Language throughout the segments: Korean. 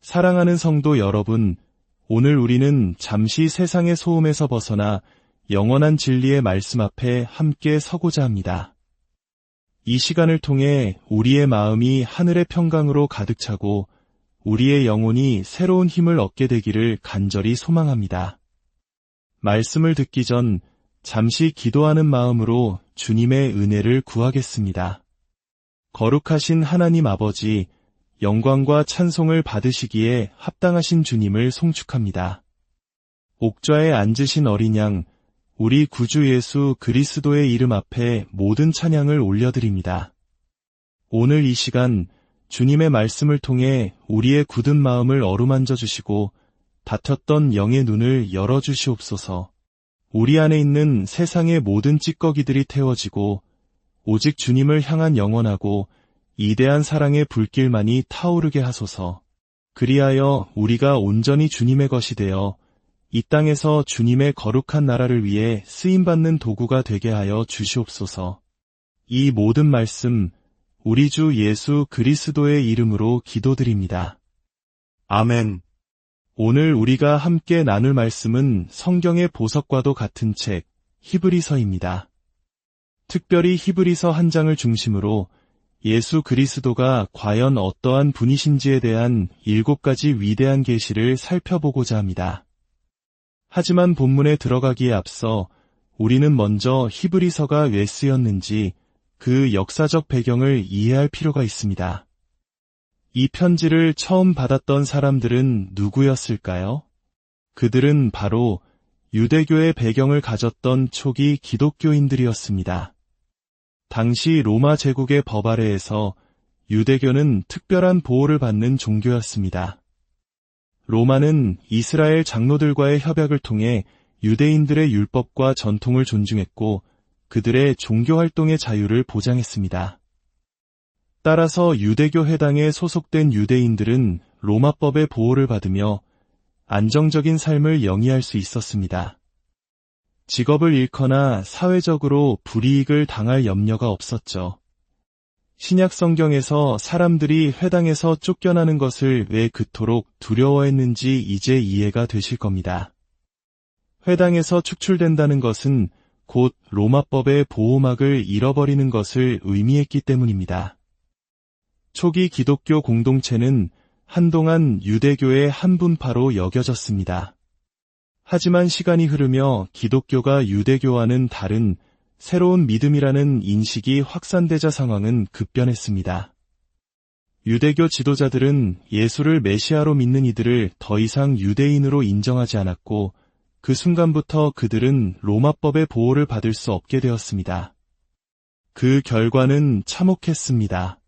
사랑하는 성도 여러분, 오늘 우리는 잠시 세상의 소음에서 벗어나 영원한 진리의 말씀 앞에 함께 서고자 합니다. 이 시간을 통해 우리의 마음이 하늘의 평강으로 가득 차고 우리의 영혼이 새로운 힘을 얻게 되기를 간절히 소망합니다. 말씀을 듣기 전 잠시 기도하는 마음으로 주님의 은혜를 구하겠습니다. 거룩하신 하나님 아버지, 영광과 찬송을 받으시기에 합당하신 주님을 송축합니다. 옥좌에 앉으신 어린 양, 우리 구주 예수 그리스도의 이름 앞에 모든 찬양을 올려드립니다. 오늘 이 시간 주님의 말씀을 통해 우리의 굳은 마음을 어루만져 주시고 닫혔던 영의 눈을 열어주시옵소서. 우리 안에 있는 세상의 모든 찌꺼기들이 태워지고 오직 주님을 향한 영원하고 이대한 사랑의 불길만이 타오르게 하소서. 그리하여 우리가 온전히 주님의 것이 되어 이 땅에서 주님의 거룩한 나라를 위해 쓰임받는 도구가 되게 하여 주시옵소서. 이 모든 말씀 우리 주 예수 그리스도의 이름으로 기도드립니다. 아멘. 오늘 우리가 함께 나눌 말씀은 성경의 보석과도 같은 책 히브리서입니다. 특별히 히브리서 한 장을 중심으로 예수 그리스도가 과연 어떠한 분이신지에 대한 7가지 위대한 계시를 살펴보고자 합니다. 하지만 본문에 들어가기에 앞서 우리는 먼저 히브리서가 왜 쓰였는지 그 역사적 배경을 이해할 필요가 있습니다. 이 편지를 처음 받았던 사람들은 누구였을까요? 그들은 바로 유대교의 배경을 가졌던 초기 기독교인들이었습니다. 당시 로마 제국의 법 아래에서 유대교는 특별한 보호를 받는 종교였습니다. 로마는 이스라엘 장로들과의 협약을 통해 유대인들의 율법과 전통을 존중했고 그들의 종교활동의 자유를 보장했습니다. 따라서 유대교 회당에 소속된 유대인들은 로마법의 보호를 받으며 안정적인 삶을 영위할 수 있었습니다. 직업을 잃거나 사회적으로 불이익을 당할 염려가 없었죠. 신약 성경에서 사람들이 회당에서 쫓겨나는 것을 왜 그토록 두려워했는지 이제 이해가 되실 겁니다. 회당에서 축출된다는 것은 곧 로마법의 보호막을 잃어버리는 것을 의미했기 때문입니다. 초기 기독교 공동체는 한동안 유대교의 한 분파로 여겨졌습니다. 하지만 시간이 흐르며 기독교가 유대교와는 다른 새로운 믿음이라는 인식이 확산되자 상황은 급변했습니다. 유대교 지도자들은 예수를 메시아로 믿는 이들을 더 이상 유대인으로 인정하지 않았고 그 순간부터 그들은 로마법의 보호를 받을 수 없게 되었습니다. 그 결과는 참혹했습니다.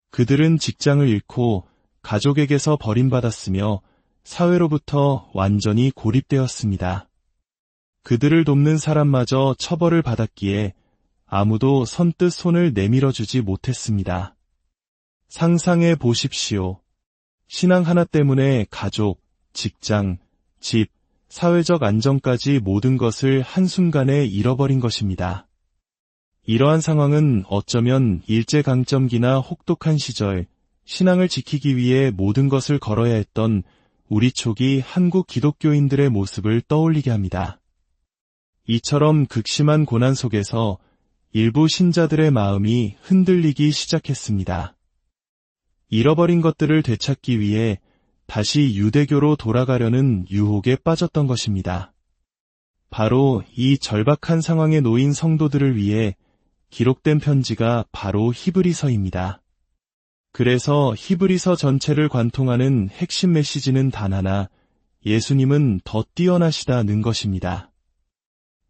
그들은 직장을 잃고 가족에게서 버림받았으며 사회로부터 완전히 고립되었습니다. 그들을 돕는 사람마저 처벌을 받았기에 아무도 선뜻 손을 내밀어주지 못했습니다. 상상해 보십시오. 신앙 하나 때문에 가족, 직장, 집, 사회적 안정까지 모든 것을 한순간에 잃어버린 것입니다. 이러한 상황은 어쩌면 일제강점기나 혹독한 시절, 신앙을 지키기 위해 모든 것을 걸어야 했던 우리 초기 한국 기독교인들의 모습을 떠올리게 합니다. 이처럼 극심한 고난 속에서 일부 신자들의 마음이 흔들리기 시작했습니다. 잃어버린 것들을 되찾기 위해 다시 유대교로 돌아가려는 유혹에 빠졌던 것입니다. 바로 이 절박한 상황에 놓인 성도들을 위해 기록된 편지가 바로 히브리서입니다. 그래서 히브리서 전체를 관통하는 핵심 메시지는 단 하나, 예수님은 더 뛰어나시다는 것입니다.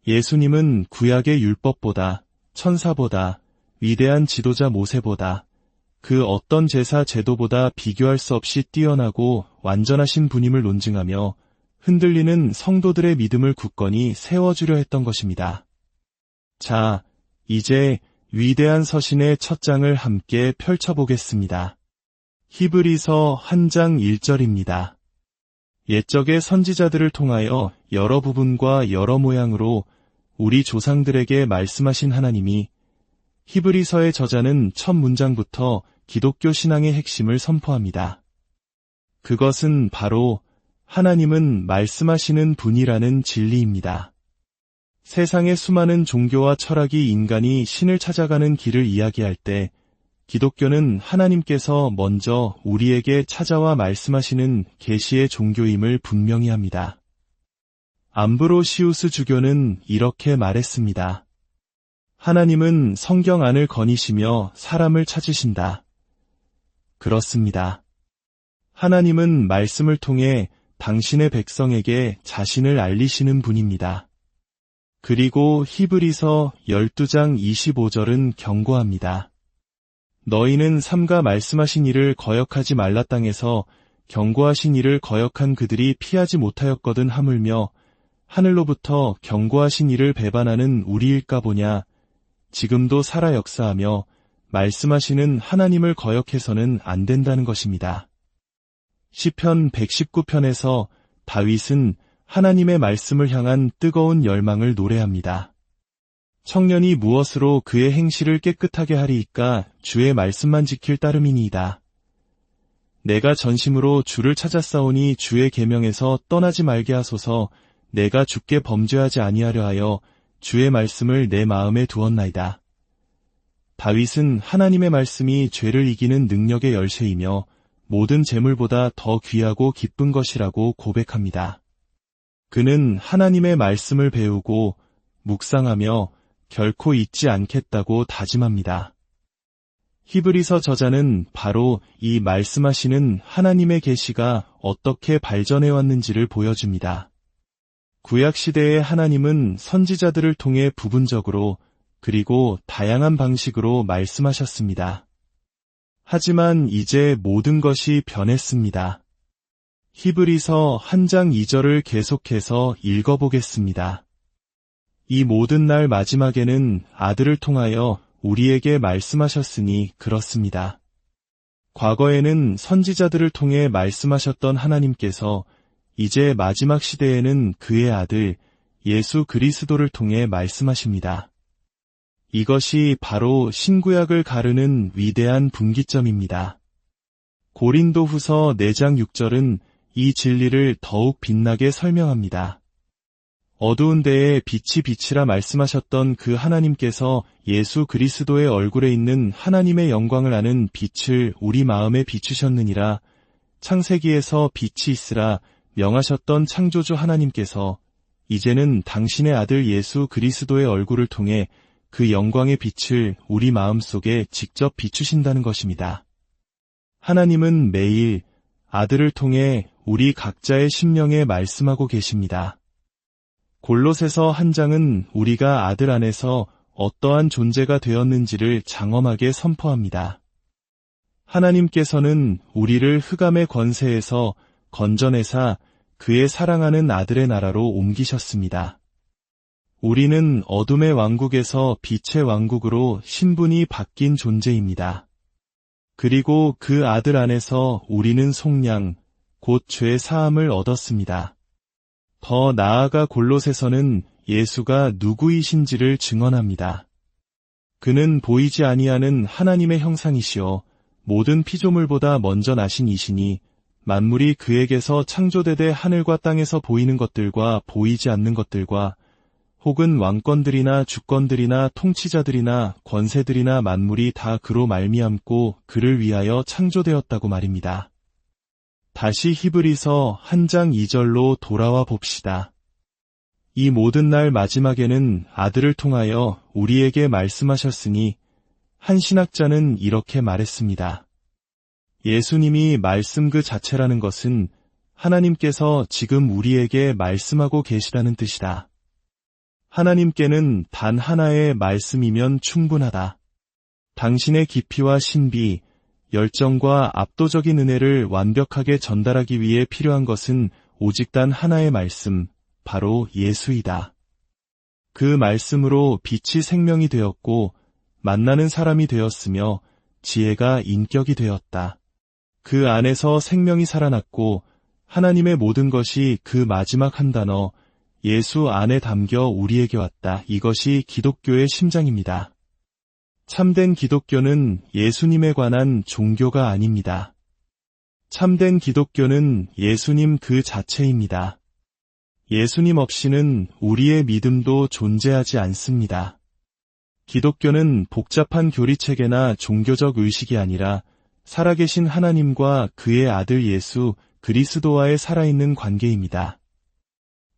예수님은 구약의 율법보다, 천사보다, 위대한 지도자 모세보다, 그 어떤 제사 제도보다 비교할 수 없이 뛰어나고 완전하신 분임을 논증하며 흔들리는 성도들의 믿음을 굳건히 세워주려 했던 것입니다. 자, 이제 위대한 서신의 첫 장을 함께 펼쳐보겠습니다. 히브리서 한 장 1절입니다. 옛적의 선지자들을 통하여 여러 부분과 여러 모양으로 우리 조상들에게 말씀하신 하나님이 히브리서의 저자는 첫 문장부터 기독교 신앙의 핵심을 선포합니다. 그것은 바로 하나님은 말씀하시는 분이라는 진리입니다. 세상의 수많은 종교와 철학이 인간이 신을 찾아가는 길을 이야기할 때 기독교는 하나님께서 먼저 우리에게 찾아와 말씀하시는 계시의 종교임을 분명히 합니다. 암브로시우스 주교는 이렇게 말했습니다. 하나님은 성경 안을 거니시며 사람을 찾으신다. 그렇습니다. 하나님은 말씀을 통해 당신의 백성에게 자신을 알리시는 분입니다. 그리고 히브리서 12장 25절은 경고합니다. 너희는 삼가 말씀하신 이를 거역하지 말라 땅에서 경고하신 이를 거역한 그들이 피하지 못하였거든 하물며 하늘로부터 경고하신 이를 배반하는 우리일까 보냐. 지금도 살아 역사하며 말씀하시는 하나님을 거역해서는 안 된다는 것입니다. 시편 119편에서 다윗은 하나님의 말씀을 향한 뜨거운 열망을 노래합니다. 청년이 무엇으로 그의 행실을 깨끗하게 하리이까 주의 말씀만 지킬 따름이니이다. 내가 전심으로 주를 찾았사오니 주의 계명에서 떠나지 말게 하소서. 내가 주께 범죄하지 아니하려 하여 주의 말씀을 내 마음에 두었나이다. 다윗은 하나님의 말씀이 죄를 이기는 능력의 열쇠이며 모든 재물보다 더 귀하고 기쁜 것이라고 고백합니다. 그는 하나님의 말씀을 배우고 묵상하며 결코 잊지 않겠다고 다짐합니다. 히브리서 저자는 바로 이 말씀하시는 하나님의 계시가 어떻게 발전해 왔는지를 보여줍니다. 구약시대의 하나님은 선지자들을 통해 부분적으로 그리고 다양한 방식으로 말씀하셨습니다. 하지만 이제 모든 것이 변했습니다. 히브리서 1장 2절을 계속해서 읽어보겠습니다. 이 모든 날 마지막에는 아들을 통하여 우리에게 말씀하셨으니 그렇습니다. 과거에는 선지자들을 통해 말씀하셨던 하나님께서 이제 마지막 시대에는 그의 아들 예수 그리스도를 통해 말씀하십니다. 이것이 바로 신구약을 가르는 위대한 분기점입니다. 고린도후서 4장 6절은 이 진리를 더욱 빛나게 설명합니다. 어두운 데에 빛이 빛이라 말씀하셨던 그 하나님께서 예수 그리스도의 얼굴에 있는 하나님의 영광을 아는 빛을 우리 마음에 비추셨느니라. 창세기에서 빛이 있으라 명하셨던 창조주 하나님께서 이제는 당신의 아들 예수 그리스도의 얼굴을 통해 그 영광의 빛을 우리 마음속에 직접 비추신다는 것입니다. 하나님은 매일 아들을 통해 우리 각자의 심령에 말씀하고 계십니다. 골로새서 1장은 우리가 아들 안에서 어떠한 존재가 되었는지를 장엄하게 선포합니다. 하나님께서는 우리를 흑암의 권세에서 건져내사 그의 사랑하는 아들의 나라로 옮기셨습니다. 우리는 어둠의 왕국에서 빛의 왕국으로 신분이 바뀐 존재입니다. 그리고 그 아들 안에서 우리는 속량, 곧 죄 사함을 얻었습니다. 더 나아가 골로새서는 예수가 누구이신지를 증언합니다. 그는 보이지 아니하는 하나님의 형상이시요 모든 피조물보다 먼저 나신 이시니 만물이 그에게서 창조되되 하늘과 땅에서 보이는 것들과 보이지 않는 것들과 혹은 왕권들이나 주권들이나 통치자들이나 권세들이나 만물이 다 그로 말미암고 그를 위하여 창조되었다고 말입니다. 다시 히브리서 1장 2절로 돌아와 봅시다. 이 모든 날 마지막에는 아들을 통하여 우리에게 말씀하셨으니 한 신학자는 이렇게 말했습니다. 예수님이 말씀 그 자체라는 것은 하나님께서 지금 우리에게 말씀하고 계시다는 뜻이다. 하나님께는 단 하나의 말씀이면 충분하다. 당신의 깊이와 신비, 열정과 압도적인 은혜를 완벽하게 전달하기 위해 필요한 것은 오직 단 하나의 말씀, 바로 예수이다. 그 말씀으로 빛이 생명이 되었고 만나는 사람이 되었으며 지혜가 인격이 되었다. 그 안에서 생명이 살아났고 하나님의 모든 것이 그 마지막 한 단어, 예수 안에 담겨 우리에게 왔다. 이것이 기독교의 심장입니다. 참된 기독교는 예수님에 관한 종교가 아닙니다. 참된 기독교는 예수님 그 자체입니다. 예수님 없이는 우리의 믿음도 존재하지 않습니다. 기독교는 복잡한 교리체계나 종교적 의식이 아니라 살아계신 하나님과 그의 아들 예수 그리스도와의 살아있는 관계입니다.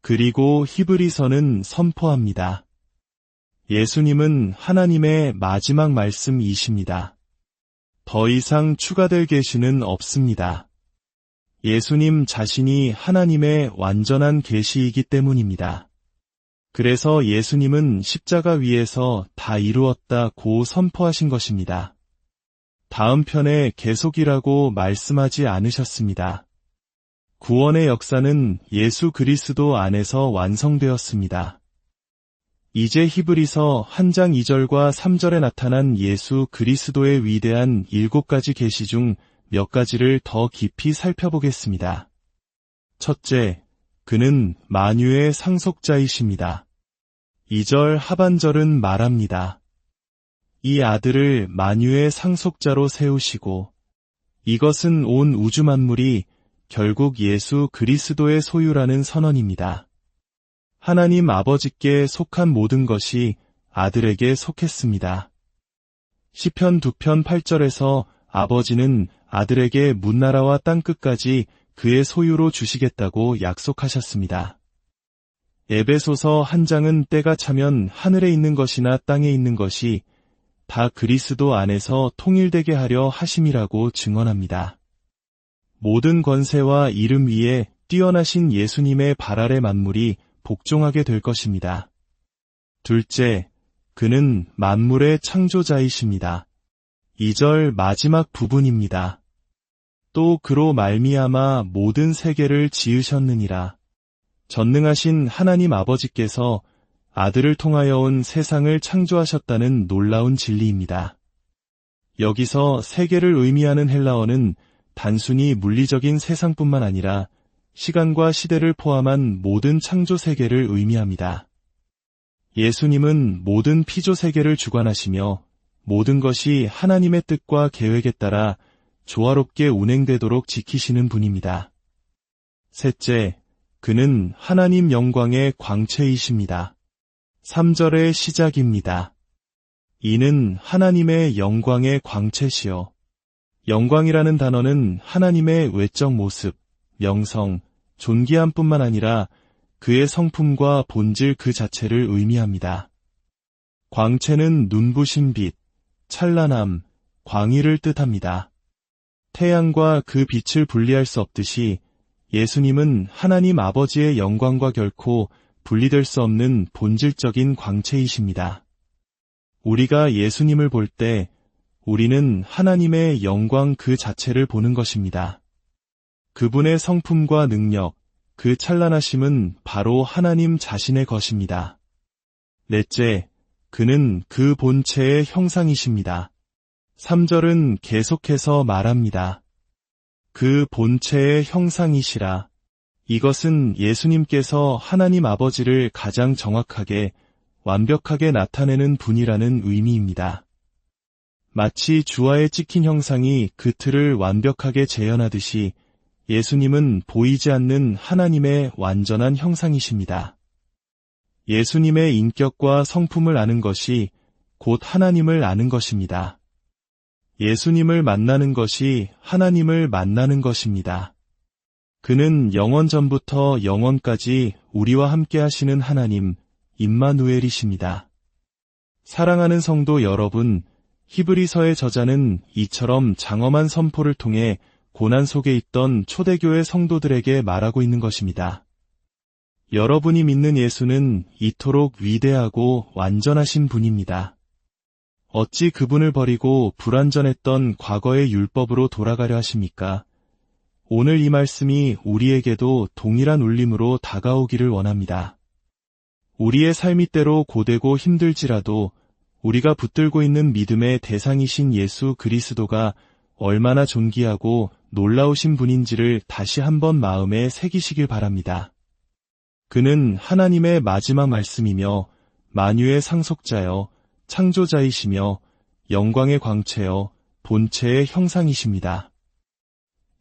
그리고 히브리서는 선포합니다. 예수님은 하나님의 마지막 말씀이십니다. 더 이상 추가될 계시는 없습니다. 예수님 자신이 하나님의 완전한 계시이기 때문입니다. 그래서 예수님은 십자가 위에서 다 이루었다고 선포하신 것입니다. 다음 편에 계속이라고 말씀하지 않으셨습니다. 구원의 역사는 예수 그리스도 안에서 완성되었습니다. 이제 히브리서 1장 2절과 3절에 나타난 예수 그리스도의 위대한 7가지 계시 중 몇 가지를 더 깊이 살펴보겠습니다. 첫째, 그는 만유의 상속자이십니다. 2절 하반절은 말합니다. 이 아들을 만유의 상속자로 세우시고, 이것은 온 우주 만물이 결국 예수 그리스도의 소유라는 선언입니다. 하나님 아버지께 속한 모든 것이 아들에게 속했습니다. 시편 2편 8절에서 아버지는 아들에게 문나라와 땅끝까지 그의 소유로 주시겠다고 약속하셨습니다. 에베소서 1장은 때가 차면 하늘에 있는 것이나 땅에 있는 것이 다 그리스도 안에서 통일되게 하려 하심이라고 증언합니다. 모든 권세와 이름 위에 뛰어나신 예수님의 발 아래 만물이 복종하게 될 것입니다. 둘째, 그는 만물의 창조자이십니다. 2절 마지막 부분입니다. 또 그로 말미암아 모든 세계를 지으셨느니라. 전능하신 하나님 아버지께서 아들을 통하여 온 세상을 창조하셨다는 놀라운 진리입니다. 여기서 세계를 의미하는 헬라어는 단순히 물리적인 세상뿐만 아니라 시간과 시대를 포함한 모든 창조 세계를 의미합니다. 예수님은 모든 피조 세계를 주관하시며 모든 것이 하나님의 뜻과 계획에 따라 조화롭게 운행되도록 지키시는 분입니다. 셋째, 그는 하나님 영광의 광채이십니다. 3절의 시작입니다. 이는 하나님의 영광의 광채시요. 영광이라는 단어는 하나님의 외적 모습, 명성, 존귀함뿐만 아니라 그의 성품과 본질 그 자체를 의미합니다. 광채는 눈부신 빛, 찬란함, 광의를 뜻합니다. 태양과 그 빛을 분리할 수 없듯이 예수님은 하나님 아버지의 영광과 결코 분리될 수 없는 본질적인 광채이십니다. 우리가 예수님을 볼 때 우리는 하나님의 영광 그 자체를 보는 것입니다. 그분의 성품과 능력, 그 찬란하심은 바로 하나님 자신의 것입니다. 넷째, 그는 그 본체의 형상이십니다. 3절은 계속해서 말합니다. 그 본체의 형상이시라. 이것은 예수님께서 하나님 아버지를 가장 정확하게, 완벽하게 나타내는 분이라는 의미입니다. 마치 주화에 찍힌 형상이 그 틀을 완벽하게 재현하듯이 예수님은 보이지 않는 하나님의 완전한 형상이십니다. 예수님의 인격과 성품을 아는 것이 곧 하나님을 아는 것입니다. 예수님을 만나는 것이 하나님을 만나는 것입니다. 그는 영원 전부터 영원까지 우리와 함께 하시는 하나님, 임마누엘이십니다. 사랑하는 성도 여러분, 히브리서의 저자는 이처럼 장엄한 선포를 통해 고난 속에 있던 초대교회 성도들에게 말하고 있는 것입니다. 여러분이 믿는 예수는 이토록 위대하고 완전하신 분입니다. 어찌 그분을 버리고 불완전했던 과거의 율법으로 돌아가려 하십니까? 오늘 이 말씀이 우리에게도 동일한 울림으로 다가오기를 원합니다. 우리의 삶이 때로 고되고 힘들지라도 우리가 붙들고 있는 믿음의 대상이신 예수 그리스도가 얼마나 존귀하고 놀라우신 분인지를 다시 한번 마음에 새기시길 바랍니다. 그는 하나님의 마지막 말씀이며 만유의 상속자여 창조자이시며 영광의 광채여 본체의 형상이십니다.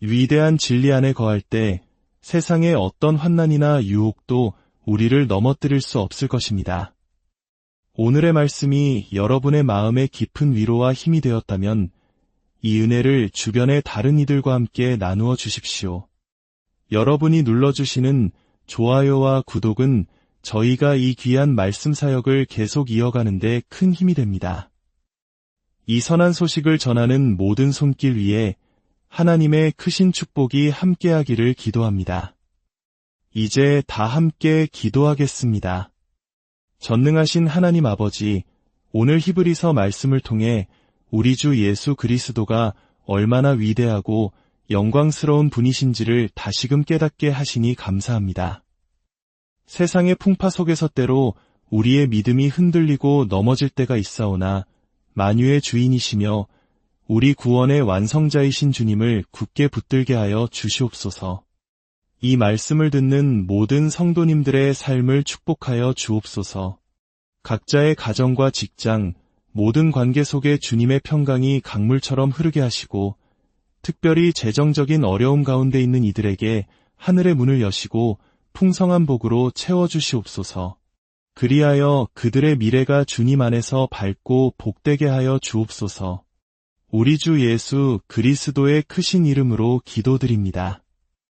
위대한 진리 안에 거할 때 세상의 어떤 환난이나 유혹도 우리를 넘어뜨릴 수 없을 것입니다. 오늘의 말씀이 여러분의 마음에 깊은 위로와 힘이 되었다면 이 은혜를 주변의 다른 이들과 함께 나누어 주십시오. 여러분이 눌러주시는 좋아요와 구독은 저희가 이 귀한 말씀 사역을 계속 이어가는 데 큰 힘이 됩니다. 이 선한 소식을 전하는 모든 손길 위에 하나님의 크신 축복이 함께하기를 기도합니다. 이제 다 함께 기도하겠습니다. 전능하신 하나님 아버지, 오늘 히브리서 말씀을 통해 우리 주 예수 그리스도가 얼마나 위대하고 영광스러운 분이신지를 다시금 깨닫게 하시니 감사합니다. 세상의 풍파 속에서 때로 우리의 믿음이 흔들리고 넘어질 때가 있사오나 만유의 주인이시며 우리 구원의 완성자이신 주님을 굳게 붙들게 하여 주시옵소서. 이 말씀을 듣는 모든 성도님들의 삶을 축복하여 주옵소서. 각자의 가정과 직장, 모든 관계 속에 주님의 평강이 강물처럼 흐르게 하시고 특별히 재정적인 어려움 가운데 있는 이들에게 하늘의 문을 여시고 풍성한 복으로 채워주시옵소서. 그리하여 그들의 미래가 주님 안에서 밝고 복되게 하여 주옵소서. 우리 주 예수 그리스도의 크신 이름으로 기도드립니다.